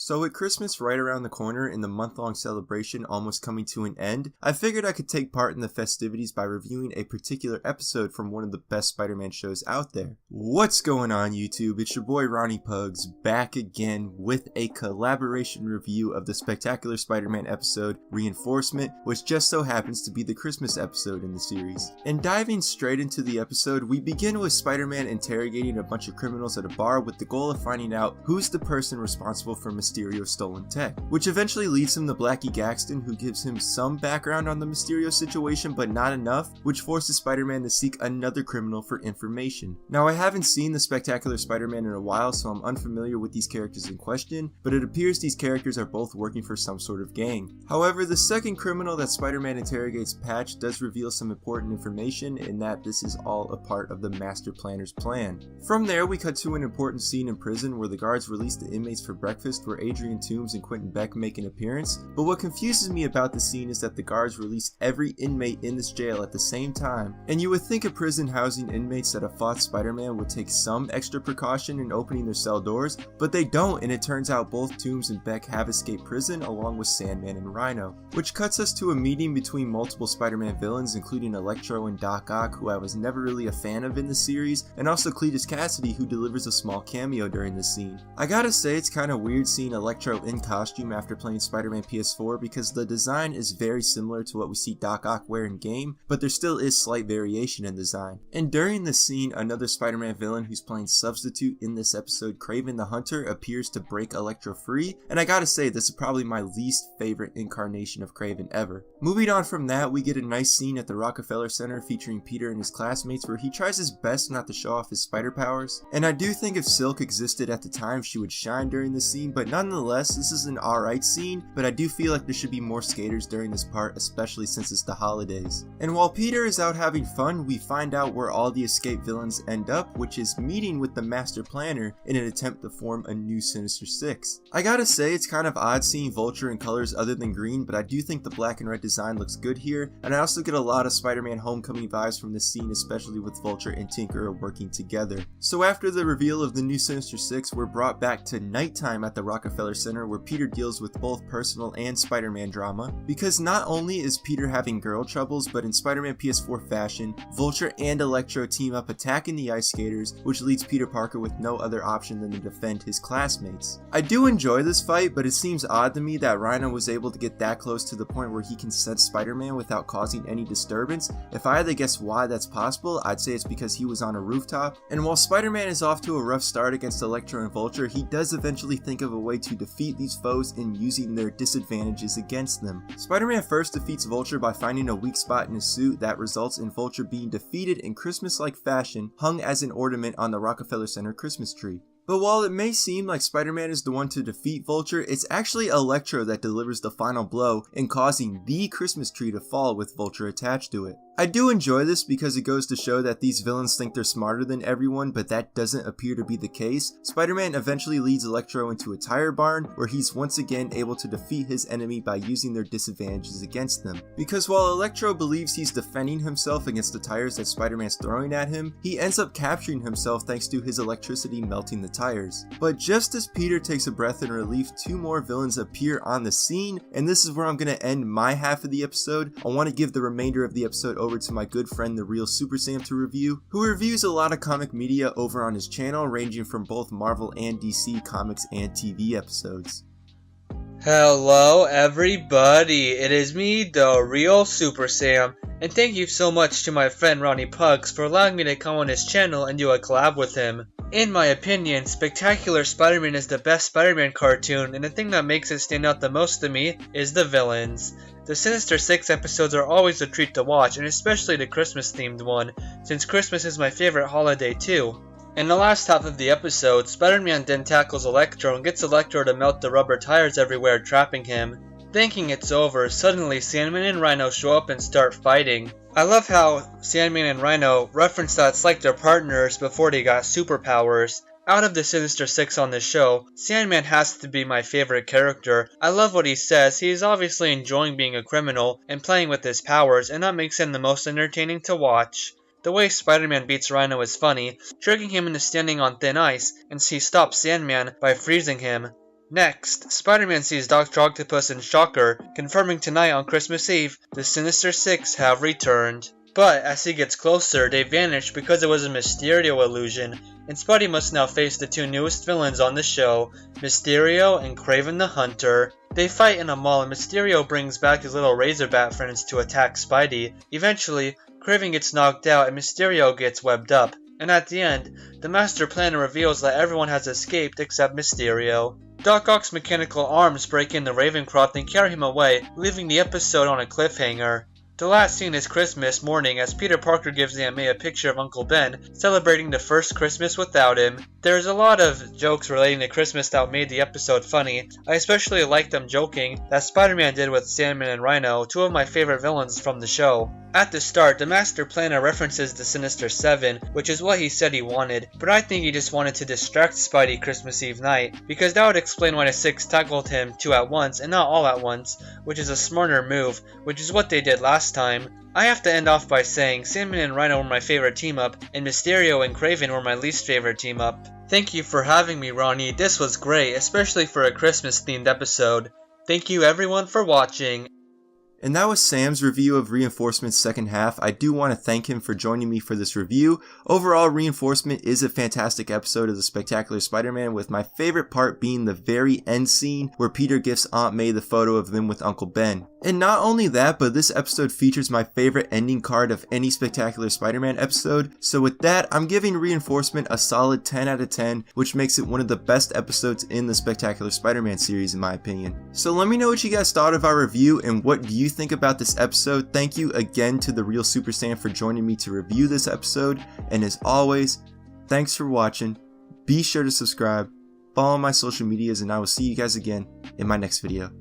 So with Christmas right around the corner and the month-long celebration almost coming to an end, I figured I could take part in the festivities by reviewing a particular episode from one of the best Spider-Man shows out there. What's going on YouTube? It's your boy RonnyPugs back again with a collaboration review of the spectacular Spider-Man episode Reinforcement, which just so happens to be the Christmas episode in the series. And diving straight into the episode, we begin with Spider-Man interrogating a bunch of criminals at a bar with the goal of finding out who's the person responsible for Mysterio's stolen tech, which eventually leads him to Blackie Gaxton, who gives him some background on the Mysterio situation but not enough, which forces Spider-Man to seek another criminal for information. Now I haven't seen the Spectacular Spider-Man in a while, so I'm unfamiliar with these characters in question, but it appears these characters are both working for some sort of gang. However, the second criminal that Spider-Man interrogates, Patch, does reveal some important information in that this is all a part of the Master Planner's plan. From there, we cut to an important scene in prison where the guards release the inmates for breakfast, where Adrian Toomes and Quentin Beck make an appearance, but what confuses me about the scene is that the guards release every inmate in this jail at the same time, and you would think a prison housing inmates that have fought Spider-Man would take some extra precaution in opening their cell doors, but they don't, and it turns out both Toomes and Beck have escaped prison along with Sandman and Rhino, which cuts us to a meeting between multiple Spider-Man villains including Electro and Doc Ock, who I was never really a fan of in the series, and also Cletus Cassidy, who delivers a small cameo during this scene. I gotta say it's kinda weird seeing Electro in costume after playing Spider-Man PS4 because the design is very similar to what we see Doc Ock wear in game, but there still is slight variation in design. And during this scene, another Spider-Man villain who's playing Substitute in this episode, Kraven the Hunter, appears to break Electro free, and I gotta say this is probably my least favorite incarnation of Kraven ever. Moving on from that, we get a nice scene at the Rockefeller Center featuring Peter and his classmates where he tries his best not to show off his spider powers, and I do think if Silk existed at the time she would shine during this scene, but nonetheless this is an alright scene, but I do feel like there should be more skaters during this part, especially since it's the holidays. And while Peter is out having fun, we find out where all the escaped villains end up, which is meeting with the Master Planner in an attempt to form a new Sinister Six. I gotta say it's kind of odd seeing Vulture in colors other than green, but I do think the black and red design looks good here, and I also get a lot of Spider-Man Homecoming vibes from this scene, especially with Vulture and Tinkerer working together. So after the reveal of the new Sinister Six, we're brought back to nighttime at the Rockefeller Center where Peter deals with both personal and Spider-Man drama, because not only is Peter having girl troubles, but in Spider-Man PS4 fashion, Vulture and Electro team up attacking the ice skaters, which leaves Peter Parker with no other option than to defend his classmates. I do enjoy this fight, but it seems odd to me that Rhino was able to get that close to the point where he can sense Spider-Man without causing any disturbance. If I had to guess why that's possible, I'd say it's because he was on a rooftop, and while Spider-Man is off to a rough start against Electro and Vulture, he does eventually think of a way to defeat these foes in using their disadvantages against them. Spider-Man first defeats Vulture by finding a weak spot in his suit that results in Vulture being defeated in Christmas-like fashion, hung as an ornament on the Rockefeller Center Christmas tree. But while it may seem like Spider-Man is the one to defeat Vulture, it's actually Electro that delivers the final blow in causing the Christmas tree to fall with Vulture attached to it. I do enjoy this because it goes to show that these villains think they're smarter than everyone, but that doesn't appear to be the case. Spider-Man eventually leads Electro into a tire barn where he's once again able to defeat his enemy by using their disadvantages against them. Because while Electro believes he's defending himself against the tires that Spider-Man's throwing at him, he ends up capturing himself thanks to his electricity melting the tires. But just as Peter takes a breath in relief, two more villains appear on the scene, and this is where I'm going to end my half of the episode. I want to give the remainder of the episode over to my good friend the Real Super Sam to review, who reviews a lot of comic media over on his channel, ranging from both Marvel and DC comics and TV episodes. Hello everybody, it is me, the Real Super Sam, and thank you so much to my friend RonnyPugs for allowing me to come on his channel and do a collab with him. In my opinion, Spectacular Spider-Man is the best Spider-Man cartoon, and the thing that makes it stand out the most to me is the villains. The Sinister Six episodes are always a treat to watch, and especially the Christmas-themed one, since Christmas is my favorite holiday too. In the last half of the episode, Spider-Man then tackles Electro and gets Electro to melt the rubber tires everywhere, trapping him. Thinking it's over, suddenly Sandman and Rhino show up and start fighting. I love how Sandman and Rhino reference that it's like they're partners before they got superpowers. Out of the Sinister Six on the show, Sandman has to be my favorite character. I love what he says. He is obviously enjoying being a criminal and playing with his powers, and that makes him the most entertaining to watch. The way Spider-Man beats Rhino is funny, tricking him into standing on thin ice, and he stops Sandman by freezing him. Next, Spider-Man sees Dr. Octopus and Shocker, confirming tonight on Christmas Eve, the Sinister Six have returned. But as he gets closer, they vanish because it was a Mysterio illusion, and Spidey must now face the two newest villains on the show, Mysterio and Kraven the Hunter. They fight in a mall and Mysterio brings back his little Razorbat friends to attack Spidey. Eventually, Kraven gets knocked out and Mysterio gets webbed up. And at the end, the Master Planner reveals that everyone has escaped except Mysterio. Doc Ock's mechanical arms break into Ravencroft and carry him away, leaving the episode on a cliffhanger. The last scene is Christmas morning as Peter Parker gives Aunt May a picture of Uncle Ben, celebrating the first Christmas without him. There's a lot of jokes relating to Christmas that made the episode funny. I especially liked them joking that Spider-Man did with Sandman and Rhino, two of my favorite villains from the show. At the start, the Master Planner references the Sinister Seven, which is what he said he wanted, but I think he just wanted to distract Spidey Christmas Eve night, because that would explain why the Six tackled him two at once and not all at once, which is a smarter move, which is what they did last time. I have to end off by saying Sandman and Rhino were my favorite team up, and Mysterio and Kraven were my least favorite team up. Thank you for having me, Ronnie. This was great, especially for a Christmas themed episode. Thank you everyone for watching. And that was Sam's review of Reinforcement's second half. I do want to thank him for joining me for this review. Overall, Reinforcement is a fantastic episode of The Spectacular Spider-Man, with my favorite part being the very end scene where Peter gifts Aunt May the photo of them with Uncle Ben. And not only that, but this episode features my favorite ending card of any Spectacular Spider-Man episode. So with that, I'm giving Reinforcement a solid 10 out of 10, which makes it one of the best episodes in the Spectacular Spider-Man series in my opinion. So let me know what you guys thought of our review and what you think about this episode. Thank you again to The Real Super Sam for joining me to review this episode. And as always, thanks for watching. Be sure to subscribe, follow my social medias, and I will see you guys again in my next video.